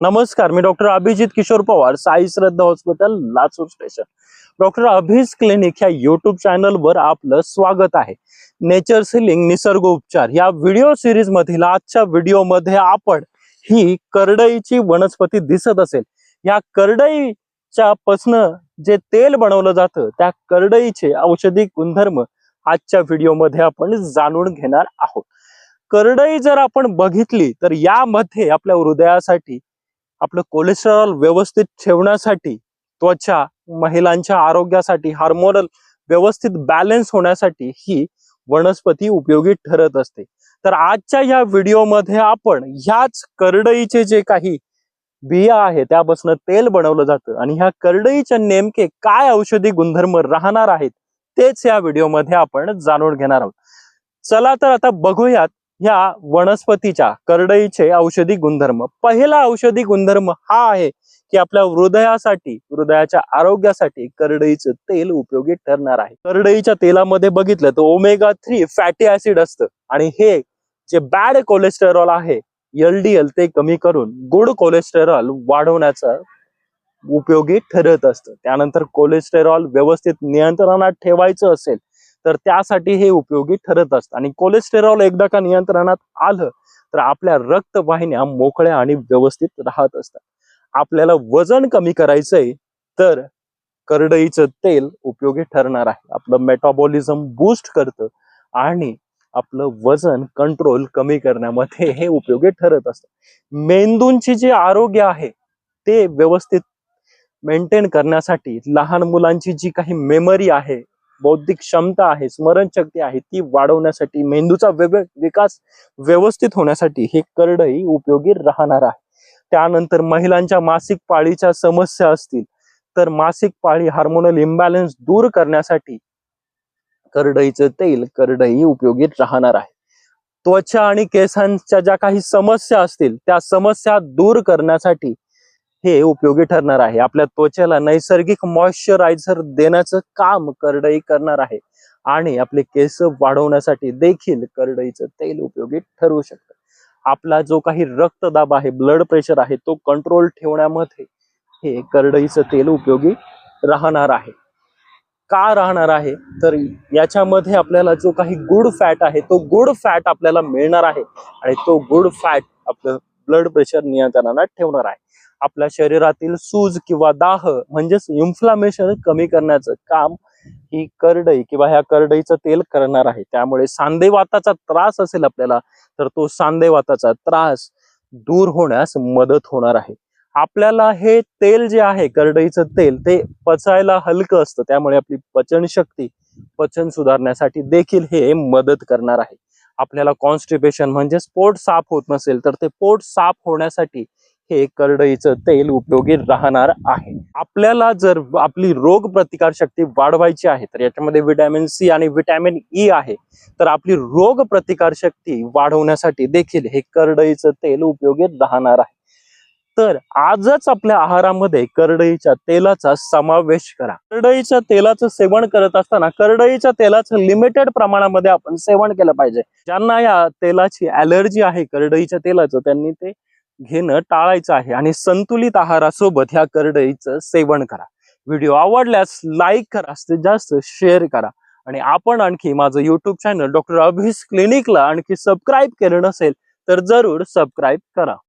नमस्कार, मी doctor Abhijit Kishor Pawar, Sai Shraddha hospital, Latur station. Doctor Abhij clinic ह्या युट्यूब चॅनलवर आपलं स्वागत आहे. नेचर सीलिंग निसर्ग उपचार या व्हिडिओ सिरीज मधील आजच्या व्हिडिओमध्ये आपण ही करडईची वनस्पती दिसत असेल, या करडईच्या पासून जे तेल बनवलं जातं त्या करडईचे औषधी गुणधर्म आजच्या व्हिडिओमध्ये आपण जाणून घेणार आहोत. करडई जर आपण बघितली तर यामध्ये आपल्या हृदयासाठी, आपलं कोलेस्टेरॉल व्यवस्थित ठेवण्यासाठी, त्वचा, महिलांच्या आरोग्यासाठी, हार्मोनल व्यवस्थित बॅलन्स होण्यासाठी ही वनस्पती उपयोगी ठरत असते. तर आजच्या या व्हिडिओमध्ये आपण ह्याच करडईचे जे काही बिया आहे त्यापासून तेल बनवलं जातं आणि ह्या करडईचे नेमके काय औषधी गुणधर्म राहणार आहेत तेच या व्हिडिओमध्ये आपण जाणून घेणार आहोत. चला तर आता बघूयात ह्या वनस्पतीच्या करडईचे औषधी गुणधर्म. पहिला औषधी गुणधर्म हा आहे की आपल्या हृदयासाठी, हृदयाच्या आरोग्यासाठी करडईचं तेल उपयोगी ठरणार आहे. करडईच्या तेलामध्ये बघितलं तर ओमेगा 3 फॅटी ऍसिड असतं आणि हे जे बॅड कोलेस्टेरॉल आहे LDL ते कमी करून गुड कोलेस्टेरॉल वाढवण्याचा उपयोगी ठरत असतं. त्यानंतर कोलेस्टेरॉल व्यवस्थित नियंत्रणात ठेवायचं असेल तर त्यासाठी हे उपयोगी ठरत असतं. आणि कोलेस्टेरॉल एकदा का नियंत्रणात आलं तर आपल्या रक्तवाहिन्या मोकळ्या आणि व्यवस्थित राहत असतात. आपल्याला वजन कमी करायचंय तर करडईचं तेल उपयोगी ठरणार आहे. आपलं मेटाबॉलिझम बूस्ट करतं आणि आपलं वजन कंट्रोल कमी करण्यामध्ये हे उपयोगी ठरत असतं. मेंदूंची जे आरोग्य आहे ते व्यवस्थित मेंटेन करण्यासाठी, लहान मुलांची जी काही मेमरी आहे, बौद्धिक क्षमता आहे, स्मरणशक्ती आहे ती वाढवण्यासाठी, मेंदूचा विकास व्यवस्थित होण्यासाठी हे करडई उपयोगी राहणार आहे. त्यानंतर महिलांच्या मासिक पाळीच्या समस्या असतील तर मासिक पाळी हार्मोनल इम्बॅलन्स दूर करण्यासाठी करडईचं तेल, करडई उपयोगी राहणार आहे. त्वचा आणि केसांच्या ज्या काही समस्या असतील त्या समस्या दूर करण्यासाठी हे उपयोगी ठरणार आहे. आपल्या त्वचेला नैसर्गिक मॉइश्चरायझर देण्याचं काम करडई करणार आहे आणि आपले केस वाढवण्यासाठी देखील करडईचं तेल उपयोगी ठरू शकतं. आपला जो काही रक्तदाब आहे, ब्लड प्रेशर आहे तो कंट्रोल ठेवण्यामध्ये हे करडईचं तेल उपयोगी राहणार आहे. का राहणार आहे तर याच्यामध्ये आपल्याला जो काही गुड फॅट आहे तो गुड फॅट आपल्याला मिळणार आहे आणि तो गुड फॅट आपलं ब्लड प्रेशर नियंत्रणात ठेवणार आहे. आपल्या शरीरातील सूज किंवा दाह म्हणजेच इन्फ्लामेशन कमी करण्याचं काम ही करडई किंवा ह्या करडईचं तेल करणार आहे. त्यामुळे सांधेवाताचा त्रास असेल आपल्याला तर तो सांधेवाताचा त्रास दूर होण्यास मदत होणार आहे. आपल्याला हे तेल जे आहे करडईचं तेल ते पचायला हलकं असतं, त्यामुळे आपली पचन शक्ती, पचन सुधारण्यासाठी देखील हे मदत करणार आहे. आपल्याला कॉन्स्टिपेशन म्हणजेच पोट साफ होत नसेल तर ते पोट साफ होण्यासाठी हे करडईचं तेल उपयोगी राहणार आहे. आपल्याला जर आपली रोग प्रतिकार शक्ती वाढवायची आहे तर याच्यामध्ये व्हिटॅमिन C आणि व्हिटॅमिन E आहे. तर आपली रोग प्रतिकार शक्ती वाढवण्यासाठी देखील हे करडईचं तेल उपयोगी राहणार आहे. तर आजच आपल्या आहारामध्ये करडईच्या तेलाचा समावेश करा. करडईच्या तेलाचं सेवन करत असताना करडईच्या तेलाचं लिमिटेड प्रमाणामध्ये आपण सेवन केलं पाहिजे. ज्यांना या तेलाची ॲलर्जी आहे करडईच्या तेलाचं त्यांनी ते घेणं टाळायचं आहे आणि संतुलित आहारासोबत ह्या करडईचं सेवन करा. व्हिडिओ आवडल्यास लाईक करा, जास्तीत जास्त शेअर करा आणि आपण आणखी माझं युट्यूब चॅनल डॉक्टर अभिज क्लिनिकला आणखी सबस्क्राईब केलं नसेल तर जरूर सबस्क्राईब करा.